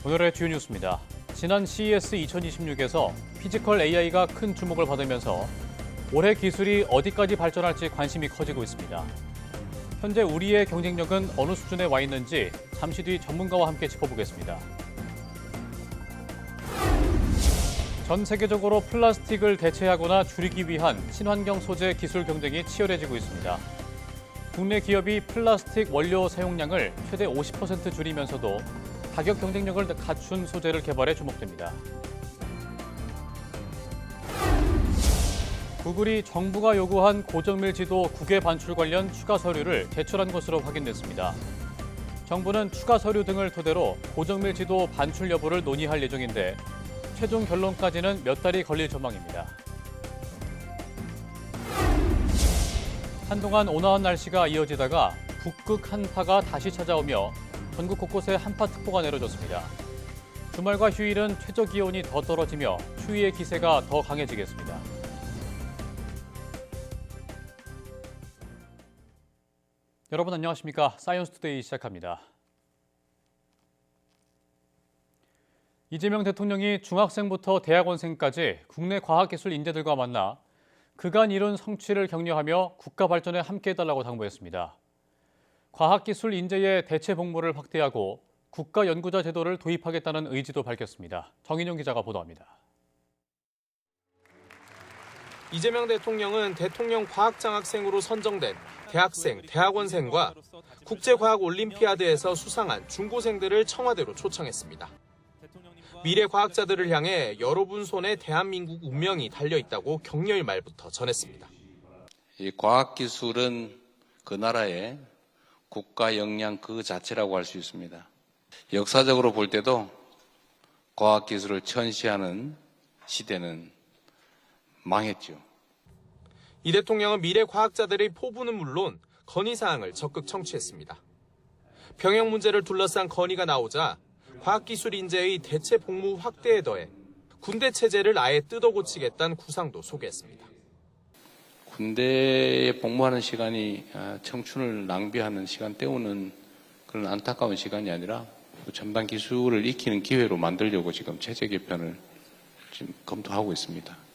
오늘의 주요 뉴스입니다. 지난 CES 2026에서 피지컬 AI가 큰 주목을 받으면서 올해 기술이 어디까지 발전할지 관심이 커지고 있습니다. 현재 우리의 경쟁력은 어느 수준에 와 있는지 잠시 뒤 전문가와 함께 짚어보겠습니다. 전 세계적으로 플라스틱을 대체하거나 줄이기 위한 친환경 소재 기술 경쟁이 치열해지고 있습니다. 국내 기업이 플라스틱 원료 사용량을 최대 50% 줄이면서도 가격 경쟁력을 갖춘 소재를 개발해 주목됩니다. 구글이 정부가 요구한 고정밀 지도 국외 반출 관련 추가 서류를 제출한 것으로 확인됐습니다. 정부는 추가 서류 등을 토대로 고정밀 지도 반출 여부를 논의할 예정인데 최종 결론까지는 몇 달이 걸릴 전망입니다. 한동안 온화한 날씨가 이어지다가 북극 한파가 다시 찾아오며 전국 곳곳에 한파특보가 내려졌습니다. 주말과 휴일은 최저 기온이 더 떨어지며 추위의 기세가 더 강해지겠습니다. 여러분 안녕하십니까? 사이언스투데이 시작합니다. 이재명 대통령이 중학생부터 대학원생까지 국내 과학기술 인재들과 만나 그간 이룬 성취를 격려하며 국가 발전에 함께해달라고 당부했습니다. 과학기술 인재의 대체 복무를 확대하고 국가 연구자 제도를 도입하겠다는 의지도 밝혔습니다. 정인용 기자가 보도합니다. 이재명 대통령은 대통령 과학장학생으로 선정된 대학생, 대학원생과 국제과학올림피아드에서 수상한 중고생들을 청와대로 초청했습니다. 미래 과학자들을 향해 여러분 손에 대한민국 운명이 달려있다고 격려의 말부터 전했습니다. 이 과학기술은 그 나라의 국가 역량 그 자체라고 할 수 있습니다. 역사적으로 볼 때도 과학기술을 천시하는 시대는 망했죠. 이 대통령은 미래 과학자들의 포부는 물론 건의사항을 적극 청취했습니다. 병역 문제를 둘러싼 건의가 나오자 과학기술 인재의 대체 복무 확대에 더해 군대 체제를 아예 뜯어고치겠다는 구상도 소개했습니다. 군대에 복무하는 시간이 청춘을 낭비하는 시간 때우는 그런 안타까운 시간이 아니라 첨단 기술을 익히는 기회로 만들려고 지금 체제 개편을 지금 검토하고 있습니다.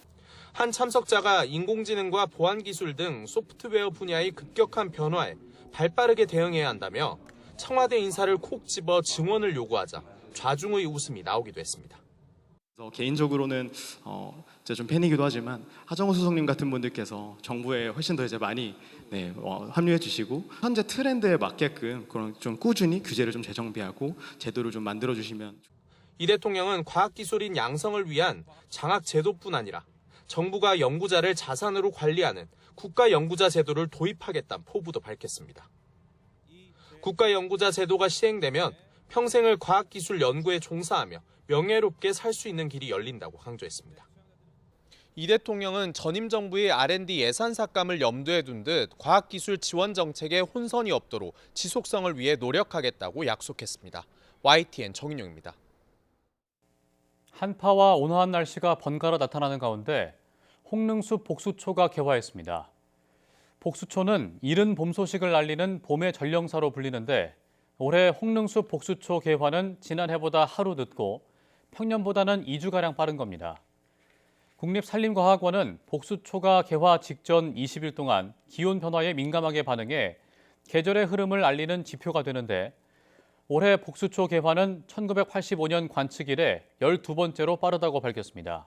한 참석자가 인공지능과 보안기술 등 소프트웨어 분야의 급격한 변화에 발빠르게 대응해야 한다며 청와대 인사를 콕 집어 증언을 요구하자 좌중의 웃음이 나오기도 했습니다. 개인적으로는 제가 좀 팬이기도 하지만 하정우 수석님 같은 분들께서 정부에 훨씬 더 이제 많이 합류해 주시고 현재 트렌드에 맞게끔 그런 좀 꾸준히 규제를 좀 재정비하고 제도를 좀 만들어 주시면. 이 대통령은 과학기술인 양성을 위한 장학 제도뿐 아니라 정부가 연구자를 자산으로 관리하는 국가 연구자 제도를 도입하겠다는 포부도 밝혔습니다. 국가 연구자 제도가 시행되면 평생을 과학기술 연구에 종사하며 명예롭게 살 수 있는 길이 열린다고 강조했습니다. 이 대통령은 전임 정부의 R&D 예산 삭감을 염두에 둔 듯 과학기술 지원 정책에 혼선이 없도록 지속성을 위해 노력하겠다고 약속했습니다. YTN 정인용입니다. 한파와 온화한 날씨가 번갈아 나타나는 가운데 홍릉숲 복수초가 개화했습니다. 복수초는 이른 봄 소식을 알리는 봄의 전령사로 불리는데 올해 홍릉숲 복수초 개화는 지난해보다 하루 늦고 평년보다는 2주가량 빠른 겁니다. 국립산림과학원은 복수초가 개화 직전 20일 동안 기온 변화에 민감하게 반응해 계절의 흐름을 알리는 지표가 되는데 올해 복수초 개화는 1985년 관측 이래 12번째로 빠르다고 밝혔습니다.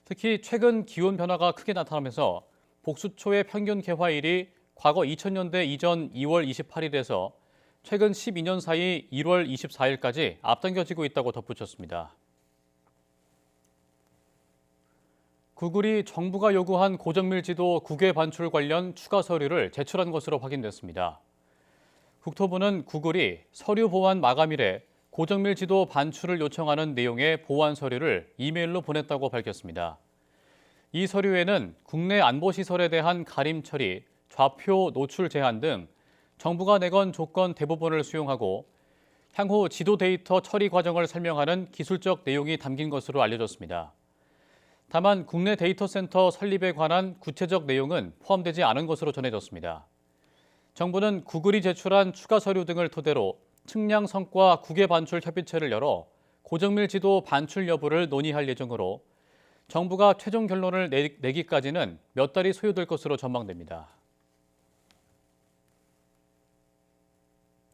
특히 최근 기온 변화가 크게 나타나면서 복수초의 평균 개화일이 과거 2000년대 이전 2월 28일에서 최근 12년 사이 1월 24일까지 앞당겨지고 있다고 덧붙였습니다. 구글이 정부가 요구한 고정밀 지도 국외 반출 관련 추가 서류를 제출한 것으로 확인됐습니다. 국토부는 구글이 서류 보완 마감일에 고정밀 지도 반출을 요청하는 내용의 보완 서류를 이메일로 보냈다고 밝혔습니다. 이 서류에는 국내 안보시설에 대한 가림 처리, 좌표 노출 제한 등 정부가 내건 조건 대부분을 수용하고 향후 지도 데이터 처리 과정을 설명하는 기술적 내용이 담긴 것으로 알려졌습니다. 다만 국내 데이터 센터 설립에 관한 구체적 내용은 포함되지 않은 것으로 전해졌습니다. 정부는 구글이 제출한 추가 서류 등을 토대로 측량 성과 국외 반출 협의체를 열어 고정밀 지도 반출 여부를 논의할 예정으로 정부가 최종 결론을 내기까지는 몇 달이 소요될 것으로 전망됩니다.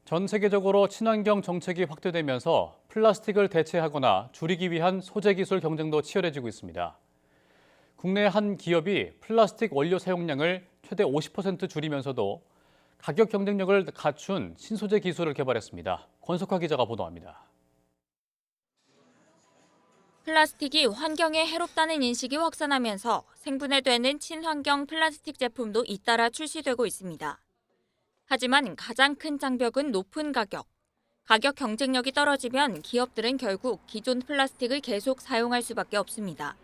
전 세계적으로 친환경 정책이 확대되면서 플라스틱을 대체하거나 줄이기 위한 소재 기술 경쟁도 치열해지고 있습니다. 국내 한 기업이 플라스틱 원료 사용량을 최대 50% 줄이면서도 가격 경쟁력을 갖춘 신소재 기술을 개발했습니다. 권석화 기자가 보도합니다. 플라스틱이 환경에 해롭다는 인식이 확산하면서 생분해되는 친환경 플라스틱 제품도 잇따라 출시되고 있습니다. 하지만 가장 큰 장벽은 높은 가격. 가격 경쟁력이 떨어지면 기업들은 결국 기존 플라스틱을 계속 사용할 수밖에 없습니다.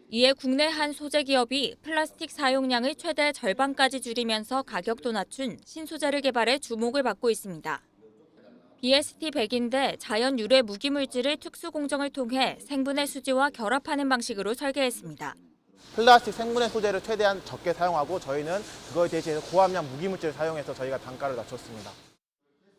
이에 국내 한 소재 기업이 플라스틱 사용량을 최대 절반까지 줄이면서 가격도 낮춘 신소재를 개발해 주목을 받고 있습니다. BST100인데 자연 유래 무기물질을 특수 공정을 통해 생분해 수지와 결합하는 방식으로 설계했습니다. 플라스틱 생분해 소재를 최대한 적게 사용하고 저희는 그거에 대해서 고함량 무기물질을 사용해서 저희가 단가를 낮췄습니다.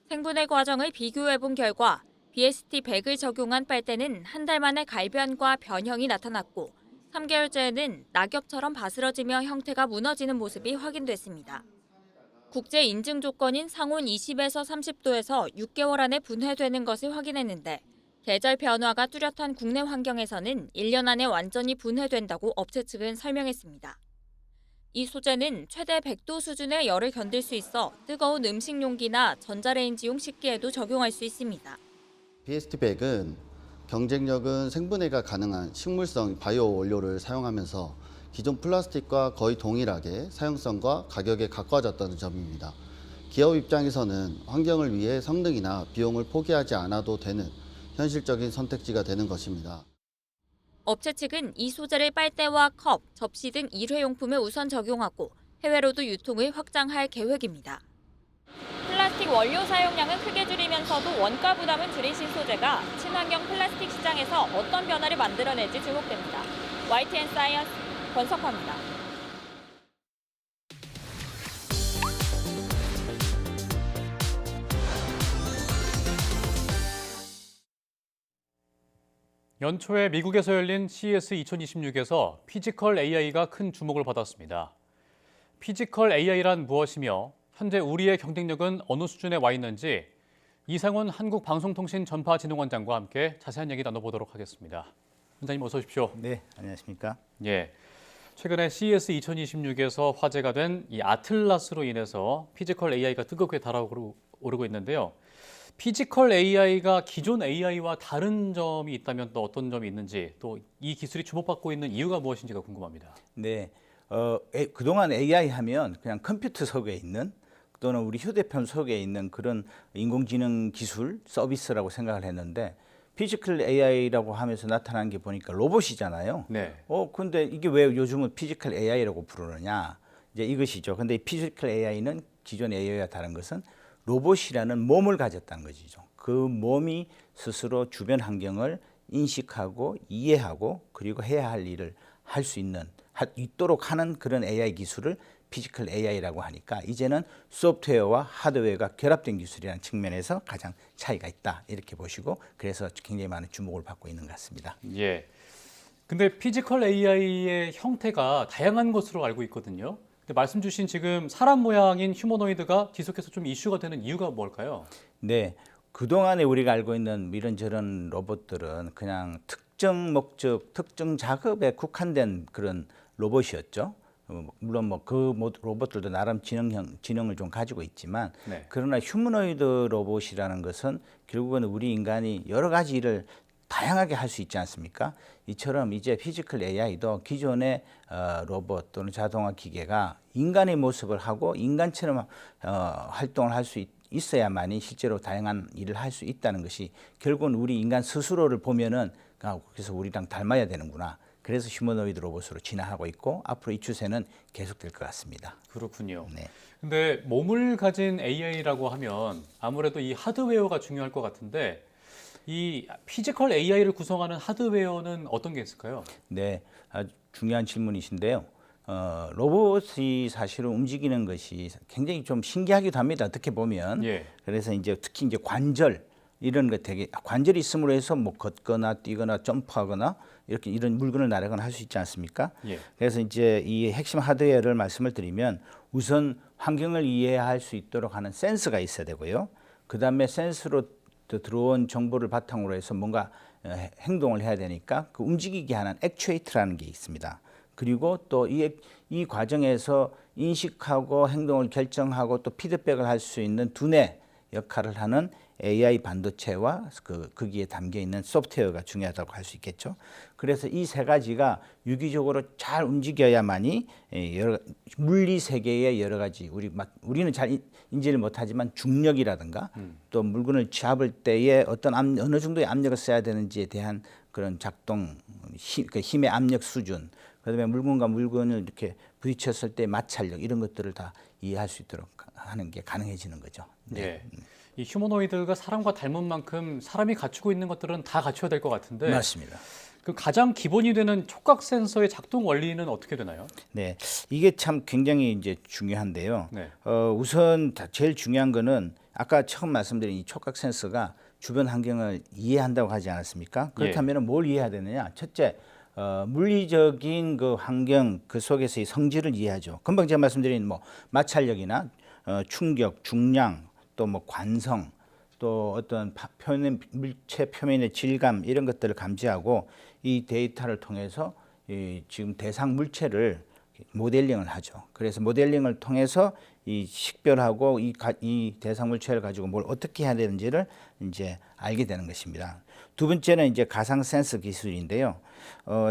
생분해 과정을 비교해본 결과 BST100을 적용한 빨대는 한 달 만에 갈변과 변형이 나타났고 3개월째에는 낙엽처럼 바스러지며 형태가 무너지는 모습이 확인됐습니다. 국제 인증 조건인 상온 20에서 30도에서 6개월 안에 분해되는 것을 확인했는데 계절 변화가 뚜렷한 국내 환경에서는 1년 안에 완전히 분해된다고 업체 측은 설명했습니다. 이 소재는 최대 100도 수준의 열을 견딜 수 있어 뜨거운 음식 용기나 전자레인지용 식기에도 적용할 수 있습니다. BST100은 경쟁력은 생분해가 가능한 식물성 바이오 원료를 사용하면서 기존 플라스틱과 거의 동일하게 사용성과 가격에 가까워졌다는 점입니다. 기업 입장에서는 환경을 위해 성능이나 비용을 포기하지 않아도 되는 현실적인 선택지가 되는 것입니다. 업체 측은 이 소재를 빨대와 컵, 접시 등 일회용품에 우선 적용하고 해외로도 유통을 확장할 계획입니다. 플라스틱 원료 사용량은 크게 줄이면서도 원가 부담은 줄인 신소재가 친환경 플라스틱 시장에서 어떤 변화를 만들어낼지 주목됩니다. YTN 사이언스 권석화입니다. 연초에 미국에서 열린 CES 2026에서 피지컬 AI가 큰 주목을 받았습니다. 피지컬 AI란 무엇이며 현재 우리의 경쟁력은 어느 수준에 와 있는지 이상훈 한국방송통신전파진흥원장과 함께 자세한 얘기 나눠보도록 하겠습니다. 원장님 어서 오십시오. 네, 안녕하십니까? 예, 최근에 CES 2026에서 화제가 된 이 아틀라스로 인해서 피지컬 AI가 뜨겁게 달아오르고 있는데요. 피지컬 AI가 기존 AI와 다른 점이 있다면 또 어떤 점이 있는지, 또 이 기술이 주목받고 있는 이유가 무엇인지가 궁금합니다. 네, 그동안 AI 하면 그냥 컴퓨터 속에 있는 또는 우리 휴대폰 속에 있는 그런 인공지능 기술 서비스라고 생각을 했는데 피지컬 AI라고 하면서 나타난 게 보니까 로봇이잖아요. 네. 근데 이게 왜 요즘은 피지컬 AI라고 부르느냐? 이제 이것이죠. 근데 이 피지컬 AI는 기존 AI와 다른 것은 로봇이라는 몸을 가졌다는 것이죠. 그 몸이 스스로 주변 환경을 인식하고 이해하고 그리고 해야 할 일을 할 수 있도록 하는 그런 AI 기술을 피지컬 AI라고 하니까 이제는 소프트웨어와 하드웨어가 결합된 기술이라는 측면에서 가장 차이가 있다 이렇게 보시고 그래서 굉장히 많은 주목을 받고 있는 것 같습니다. 예. 근데 피지컬 AI의 형태가 다양한 것으로 알고 있거든요. 근데 말씀 주신 지금 사람 모양인 휴머노이드가 지속해서 좀 이슈가 되는 이유가 뭘까요? 네. 그동안에 우리가 알고 있는 이런저런 로봇들은 그냥 특정 목적, 특정 작업에 국한된 그런 로봇이었죠. 물론 뭐 그 로봇들도 나름 지능을 좀 가지고 있지만 네. 그러나 휴머노이드 로봇이라는 것은 결국은 우리 인간이 여러 가지 일을 다양하게 할 수 있지 않습니까? 이처럼 이제 피지컬 AI도 기존의 로봇 또는 자동화 기계가 인간의 모습을 하고 인간처럼 활동을 할 수 있어야만이 실제로 다양한 일을 할 수 있다는 것이 결국은 우리 인간 스스로를 보면은 그래서 우리랑 닮아야 되는구나. 그래서 휴머노이드 로봇으로 진화하고 있고 앞으로 이 추세는 계속될 것 같습니다. 그렇군요. 네. 근데 몸을 가진 AI라고 하면 아무래도 이 하드웨어가 중요할 것 같은데 이 피지컬 AI를 구성하는 하드웨어는 어떤 게 있을까요? 네, 아주 중요한 질문이신데요. 로봇이 사실은 움직이는 것이 굉장히 좀 신기하기도 합니다. 어떻게 보면. 예. 그래서 이제 특히 이제 관절 이런 거 되게 관절이 있음으로 해서 뭐 걷거나 뛰거나 점프하거나 이렇게 이런 물건을 나르거나 할 수 있지 않습니까? 예. 그래서 이제 이 핵심 하드웨어를 말씀을 드리면 우선 환경을 이해할 수 있도록 하는 센서가 있어야 되고요. 그 다음에 센서로 들어온 정보를 바탕으로 해서 뭔가 행동을 해야 되니까 그 움직이게 하는 액추에이터라는 게 있습니다. 그리고 또 이 과정에서 인식하고 행동을 결정하고 또 피드백을 할 수 있는 두뇌 역할을 하는 AI 반도체와 거기에 담겨 있는 소프트웨어가 중요하다고 할 수 있겠죠. 그래서 이 세 가지가 유기적으로 잘 움직여야만이 물리 세계의 여러 가지 우리는 잘 인지를 못하지만 중력이라든가 또 물건을 잡을 때에 어떤 어느 정도의 압력을 써야 되는지에 대한 그런 작동 힘의 압력 수준, 그다음에 물건과 물건을 이렇게 부딪혔을 때 마찰력 이런 것들을 다 이해할 수 있도록 하는 게 가능해지는 거죠. 네. 예. 이 휴머노이드가 사람과 닮은 만큼 사람이 갖추고 있는 것들은 다 갖춰야 될 것 같은데 맞습니다. 그 가장 기본이 되는 촉각 센서의 작동 원리는 어떻게 되나요? 네, 이게 참 굉장히 이제 중요한데요. 네. 우선 제일 중요한 거는 아까 처음 말씀드린 이 촉각 센서가 주변 환경을 이해한다고 하지 않았습니까? 그렇다면 뭘 이해해야 되느냐? 첫째, 물리적인 그 환경 그 속에서의 성질을 이해하죠. 금방 제가 말씀드린 뭐 마찰력이나 충격, 중량, 또 뭐 관성, 또 어떤 물체 표면의 질감 이런 것들을 감지하고 이 데이터를 통해서 지금 대상 물체를 모델링을 하죠. 그래서 모델링을 통해서 이 식별하고 이 대상 물체를 가지고 뭘 어떻게 해야 되는지를 이제 알게 되는 것입니다. 두 번째는 이제 가상 센서 기술인데요.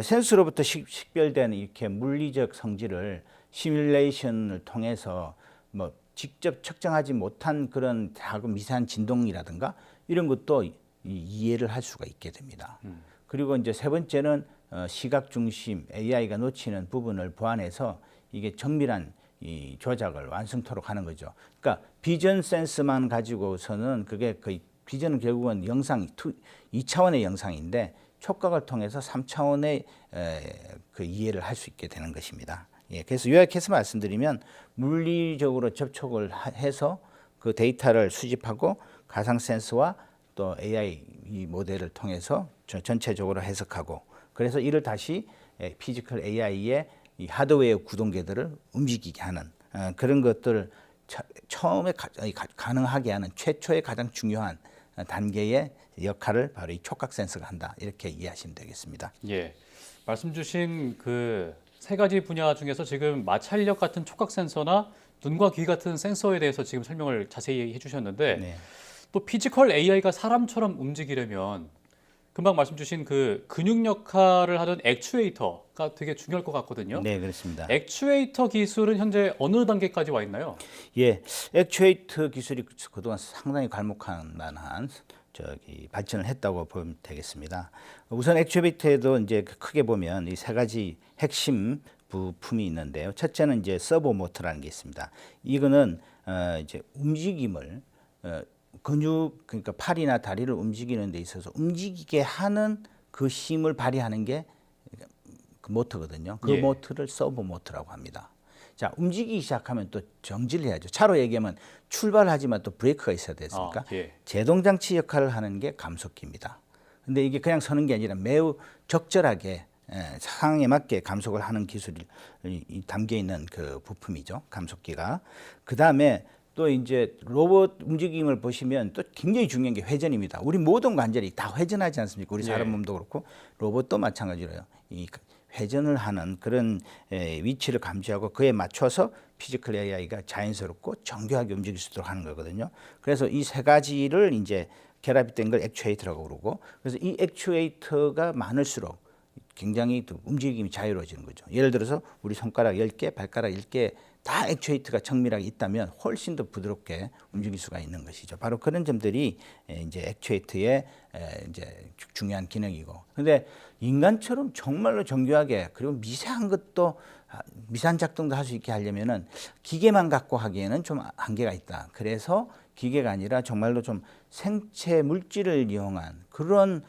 센서로부터 식별된 이렇게 물리적 성질을 시뮬레이션을 통해서 뭐 직접 측정하지 못한 그런 작은 미세한 진동이라든가 이런 것도 이해를 할 수가 있게 됩니다. 그리고 이제 세 번째는 시각 중심 AI가 놓치는 부분을 보완해서 이게 정밀한 이 조작을 완성토록 하는 거죠. 그러니까 비전 센스만 가지고서는 그게 거의 비전은 결국은 2차원의 영상인데 촉각을 통해서 3차원의 그 이해를 할 수 있게 되는 것입니다. 예, 그래서 요약해서 말씀드리면 물리적으로 접촉을 해서 그 데이터를 수집하고 가상 센서와 또 AI 이 모델을 통해서 전체적으로 해석하고 그래서 이를 다시 피지컬 AI의 이 하드웨어 구동계들을 움직이게 하는 그런 것들을 처음에 가능하게 하는 최초의 가장 중요한 단계의 역할을 바로 이 촉각 센서가 한다 이렇게 이해하시면 되겠습니다. 예, 말씀 주신 그 세 가지 분야 중에서 지금 마찰력 같은 촉각 센서나 눈과 귀 같은 센서에 대해서 지금 설명을 자세히 해주셨는데 네. 또 피지컬 AI가 사람처럼 움직이려면 금방 말씀 주신 그 근육 역할을 하는 액추에이터가 되게 중요할 것 같거든요. 네, 그렇습니다. 액추에이터 기술은 현재 어느 단계까지 와 있나요? 예, 액추에이터 기술이 그동안 상당히 괄목할 만한 발전을 했다고 보면 되겠습니다. 우선 액추에이터에도 이제 크게 보면 이 세 가지 핵심 부품이 있는데요. 첫째는 이제 서버 모터라는 게 있습니다. 이거는 이제 움직임을 근육 그러니까 팔이나 다리를 움직이는 데 있어서 움직이게 하는 그 힘을 발휘하는 게 그 모터거든요. 그 예. 모터를 서버 모터라고 합니다. 자, 움직이기 시작하면 또 정지를 해야죠. 차로 얘기하면 출발하지만 또 브레이크가 있어야 되니까 예. 제동장치 역할을 하는 게 감속기입니다. 근데 이게 그냥 서는 게 아니라 매우 적절하게 상황에 맞게 감속을 하는 기술이 담겨 있는 그 부품이죠. 감속기가. 그 다음에 또 이제 로봇 움직임을 보시면 또 굉장히 중요한 게 회전입니다. 우리 모든 관절이 다 회전하지 않습니까? 우리 사람 예. 몸도 그렇고 로봇도 마찬가지로요. 이 회전을 하는 그런 위치를 감지하고 그에 맞춰서 피지컬 AI가 자연스럽고 정교하게 움직일 수 있도록 하는 거거든요. 그래서 이 세 가지를 이제 결합이 된 걸 액추에이터라고 그러고 그래서 이 액추에이터가 많을수록 굉장히 또 움직임이 자유로워지는 거죠. 예를 들어서 우리 손가락 10개, 발가락 10개 다 액추에이터가 정밀하게 있다면 훨씬 더 부드럽게 움직일 수가 있는 것이죠. 바로 그런 점들이 이제 액추에이터의 이제 중요한 기능이고. 근데 인간처럼 정말로 정교하게 그리고 미세한 것도 미세한 작동도 할 수 있게 하려면은 기계만 갖고 하기에는 좀 한계가 있다. 그래서 기계가 아니라 정말로 좀 생체 물질을 이용한 그런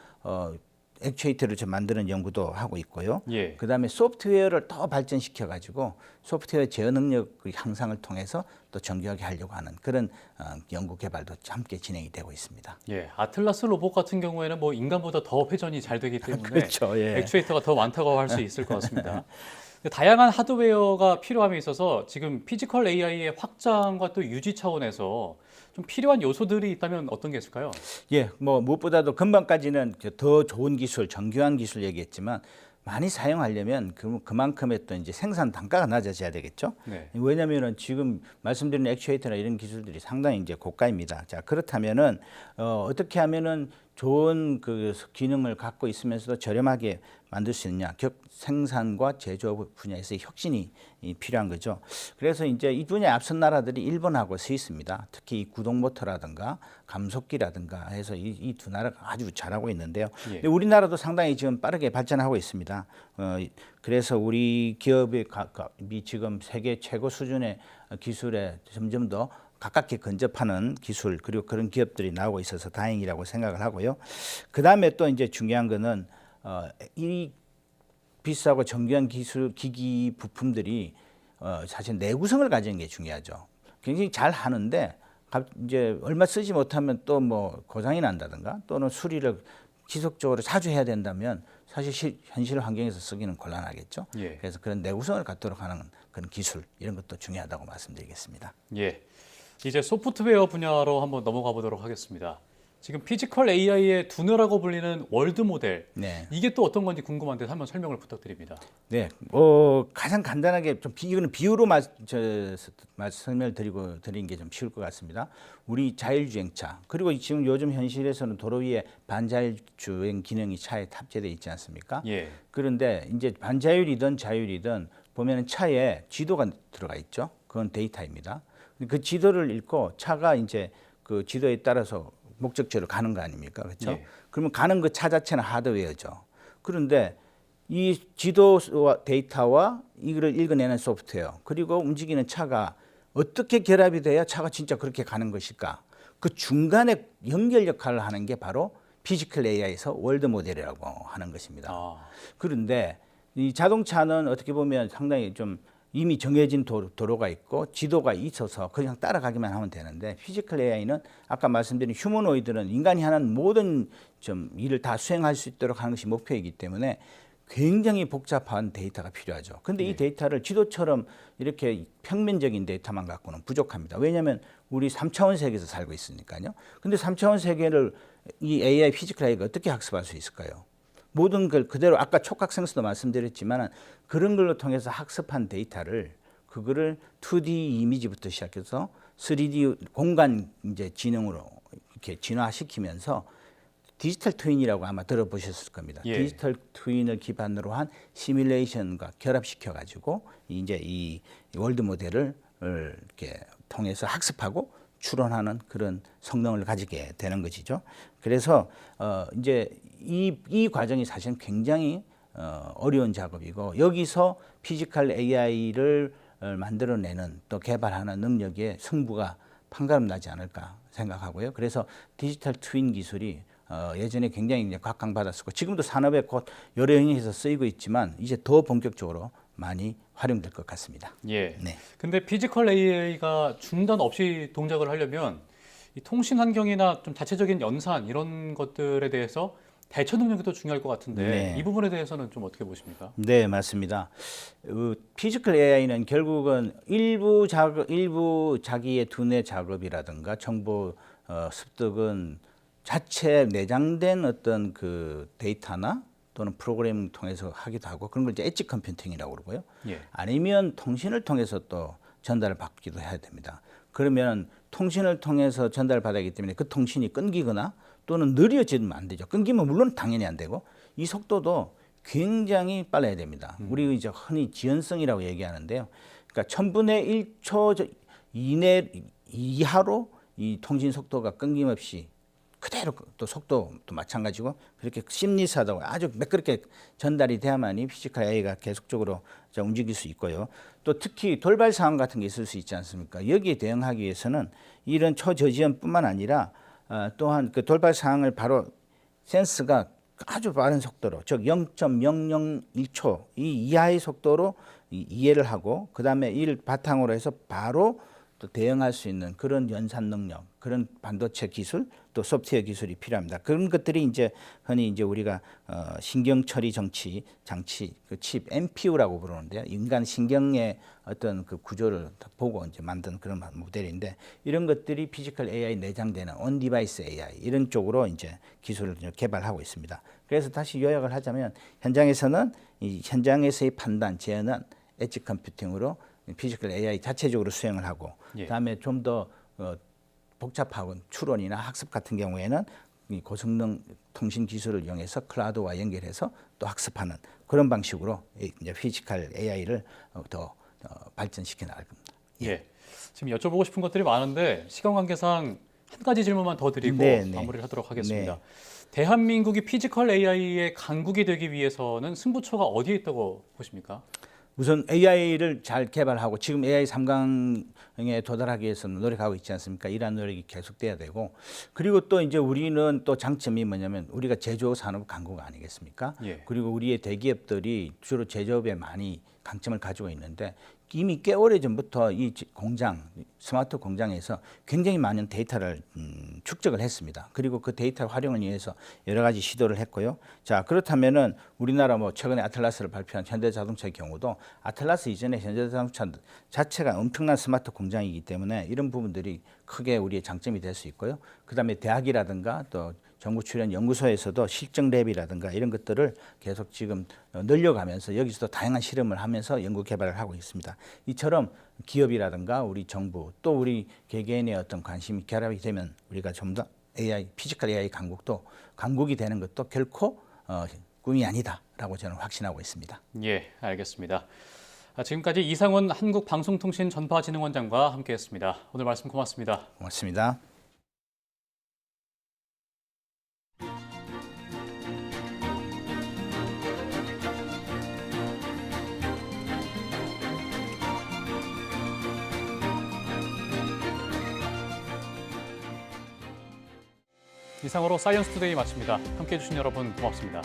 액추에이터를 좀 만드는 연구도 하고 있고요. 예. 그다음에 소프트웨어를 더 발전시켜 가지고 소프트웨어 제어 능력 향상을 통해서 또 정교하게 하려고 하는 그런 연구 개발도 함께 진행이 되고 있습니다. 예, 아틀라스 로봇 같은 경우에는 뭐 인간보다 더 회전이 잘 되기 때문에 그렇죠. 예. 액추에이터가 더 많다고 할 수 있을 것 같습니다. 다양한 하드웨어가 필요함에 있어서 지금 피지컬 AI의 확장과 또 유지 차원에서 좀 필요한 요소들이 있다면 어떤 게 있을까요? 예, 뭐 무엇보다도 금방까지는 더 좋은 기술, 정교한 기술 얘기했지만 많이 사용하려면 그만큼의 또 이제 생산 단가가 낮아져야 되겠죠. 네. 왜냐하면은 지금 말씀드린 액추에이터나 이런 기술들이 상당히 이제 고가입니다. 자, 그렇다면은 어떻게 하면은 좋은 그 기능을 갖고 있으면서도 저렴하게 만들 수 있느냐. 생산과 제조업 분야에서의 혁신이 필요한 거죠. 그래서 이제 이 분야에 앞선 나라들이 일본하고 스위스입니다. 특히 이 구동 모터라든가 감속기라든가 해서 이 두 나라가 아주 잘하고 있는데요. 예. 근데 우리나라도 상당히 지금 빠르게 발전하고 있습니다. 그래서 우리 기업이 지금 세계 최고 수준의 기술에 점점 더 가깝게 근접하는 기술 그리고 그런 기업들이 나오고 있어서 다행이라고 생각을 하고요. 그 다음에 또 이제 중요한 거는 이 비싸고 정교한 기술 기기 부품들이 사실 내구성을 가지는 게 중요하죠. 굉장히 잘 하는데 이제 얼마 쓰지 못하면 또 뭐 고장이 난다든가 또는 수리를 지속적으로 자주 해야 된다면 사실 현실 환경에서 쓰기는 곤란하겠죠. 예. 그래서 그런 내구성을 갖도록 하는 그런 기술 이런 것도 중요하다고 말씀드리겠습니다. 예. 이제 소프트웨어 분야로 한번 넘어가 보도록 하겠습니다. 지금 피지컬 AI의 두뇌라고 불리는 월드 모델, 네. 이게 또 어떤 건지 궁금한데 한번 설명을 부탁드립니다. 네, 가장 간단하게 좀 이거는 비유로 설명을 드리는 게 좀 쉬울 것 같습니다. 우리 자율주행차 그리고 지금 요즘 현실에서는 도로 위에 반자율주행 기능이 차에 탑재되어 있지 않습니까? 예. 그런데 이제 반자율이든 자율이든 보면은 차에 지도가 들어가 있죠. 그건 데이터입니다. 그 지도를 읽고 차가 이제 그 지도에 따라서 목적지로 가는 거 아닙니까? 그렇죠? 예. 그러면 가는 그 차 자체는 하드웨어죠. 그런데 이 지도 데이터와 이거를 읽어내는 소프트웨어 그리고 움직이는 차가 어떻게 결합이 돼야 차가 진짜 그렇게 가는 것일까? 그 중간에 연결 역할을 하는 게 바로 피지컬 AI에서 월드 모델이라고 하는 것입니다. 그런데 이 자동차는 어떻게 보면 상당히 좀 이미 정해진 도로가 있고 지도가 있어서 그냥 따라가기만 하면 되는데 피지컬 AI는 아까 말씀드린 휴머노이드는 인간이 하는 모든 좀 일을 다 수행할 수 있도록 하는 것이 목표이기 때문에 굉장히 복잡한 데이터가 필요하죠. 근데 이 데이터를 지도처럼 이렇게 평면적인 데이터만 갖고는 부족합니다. 왜냐하면 우리 3차원 세계에서 살고 있으니까요. 근데 3차원 세계를 이 AI 피지컬 AI가 어떻게 학습할 수 있을까요? 모든 걸 그대로 아까 촉각센서도 말씀드렸지만 그런 걸로 통해서 학습한 데이터를 그거를 2D 이미지부터 시작해서 3D 공간 이제 지능으로 이렇게 진화시키면서 디지털 트윈이라고 아마 들어보셨을 겁니다. 예. 디지털 트윈을 기반으로 한 시뮬레이션과 결합시켜 가지고 이제 이 월드 모델을 이렇게 통해서 학습하고 추론하는 그런 성능을 가지게 되는 것이죠. 그래서 이제 이 과정이 사실은 굉장히 어려운 작업이고 여기서 피지컬 AI를 만들어내는 또 개발하는 능력의 승부가 판가름 나지 않을까 생각하고요. 그래서 디지털 트윈 기술이 예전에 굉장히 이제 각광받았었고 지금도 산업에 곧 여러 영역에서 쓰이고 있지만 이제 더 본격적으로 많이 활용될 것 같습니다. 예. 네. 근데 피지컬 AI가 중단 없이 동작을 하려면 이 통신 환경이나 좀 자체적인 연산 이런 것들에 대해서 대처 능력이 더 중요할 것 같은데 네. 이 부분에 대해서는 좀 어떻게 보십니까? 네, 맞습니다. 피지컬 AI는 결국은 일부 자기의 두뇌 작업이라든가 정보 습득은 자체 내장된 어떤 그 데이터나 또는 프로그램을 통해서 하기도 하고 그런 걸 이제 엣지 컴퓨팅이라고 그러고요. 예. 아니면 통신을 통해서 또 전달을 받기도 해야 됩니다. 그러면 통신을 통해서 전달을 받아야 하기 때문에 그 통신이 끊기거나 또는 느려지면 안 되죠. 끊기면 물론 당연히 안 되고 이 속도도 굉장히 빨라야 됩니다. 우리 이제 흔히 지연성이라고 얘기하는데요. 그러니까 1000분의 1초 이하로 이 통신 속도가 끊김없이 그대로 또 속도도 마찬가지고 그렇게 심리스하다고 아주 매끄럽게 전달이 돼야만이 피지컬 AI가 계속적으로 움직일 수 있고요. 또 특히 돌발 상황 같은 게 있을 수 있지 않습니까? 여기에 대응하기 위해서는 이런 초저지연뿐만 아니라 또한 그 돌발 상황을 바로 센스가 아주 빠른 속도로 즉 0.001초 이 이하의 속도로 이해를 하고 그다음에 이를 바탕으로 해서 바로 또 대응할 수 있는 그런 연산 능력, 그런 반도체 기술, 또 소프트웨어 기술이 필요합니다. 그런 것들이 이제 흔히 이제 우리가 신경 처리 장치, 그 칩 NPU라고 부르는데요. 인간 신경의 어떤 그 구조를 보고 이제 만든 그런 모델인데 이런 것들이 피지컬 AI 내장되는 온 디바이스 AI 이런 쪽으로 이제 기술을 개발하고 있습니다. 그래서 다시 요약을 하자면 현장에서는 이 현장에서의 판단, 재현은 엣지 컴퓨팅으로 피지컬 AI 자체적으로 수행을 하고 그다음에 좀 더 복잡하고 추론이나 학습 같은 경우에는 이 고성능 통신 기술을 이용해서 클라우드와 연결해서 또 학습하는 그런 방식으로 이제 피지컬 AI를 더 발전시켜 나갈 겁니다. 예. 지금 여쭤보고 싶은 것들이 많은데 시간 관계상 한 가지 질문만 더 드리고 마무리를 하도록 하겠습니다. 네. 대한민국이 피지컬 AI의 강국이 되기 위해서는 승부처가 어디에 있다고 보십니까? 우선 AI를 잘 개발하고 지금 AI 3강에 도달하기 위해서는 노력하고 있지 않습니까? 이러한 노력이 계속돼야 되고 그리고 또 이제 우리는 또 장점이 뭐냐면 우리가 제조업 산업 강국 아니겠습니까? 그리고 우리의 대기업들이 주로 제조업에 많이 강점을 가지고 있는데 이미 꽤 오래전부터 이 공장, 스마트 공장에서 굉장히 많은 데이터를 축적을 했습니다. 그리고 그 데이터 활용을 위해서 여러 가지 시도를 했고요. 자, 그렇다면은 우리나라 뭐 최근에 아틀라스를 발표한 현대자동차의 경우도 아틀라스 이전에 현대자동차 자체가 엄청난 스마트 공장이기 때문에 이런 부분들이 크게 우리의 장점이 될 수 있고요. 그다음에 대학이라든가 또 정부 출연 연구소에서도 실증 랩이라든가 이런 것들을 계속 지금 늘려가면서 여기서도 다양한 실험을 하면서 연구 개발을 하고 있습니다. 이처럼 기업이라든가 우리 정부 또 우리 개개인의 어떤 관심이 결합이 되면 우리가 좀 더 AI, 피지컬 AI 강국이 되는 것도 결코 꿈이 아니다라고 저는 확신하고 있습니다. 예, 알겠습니다. 지금까지 이상훈 한국방송통신전파진흥원장과 함께했습니다. 오늘 말씀 고맙습니다. 고맙습니다. 이상으로 사이언스 투데이 마칩니다. 함께해 주신 여러분 고맙습니다.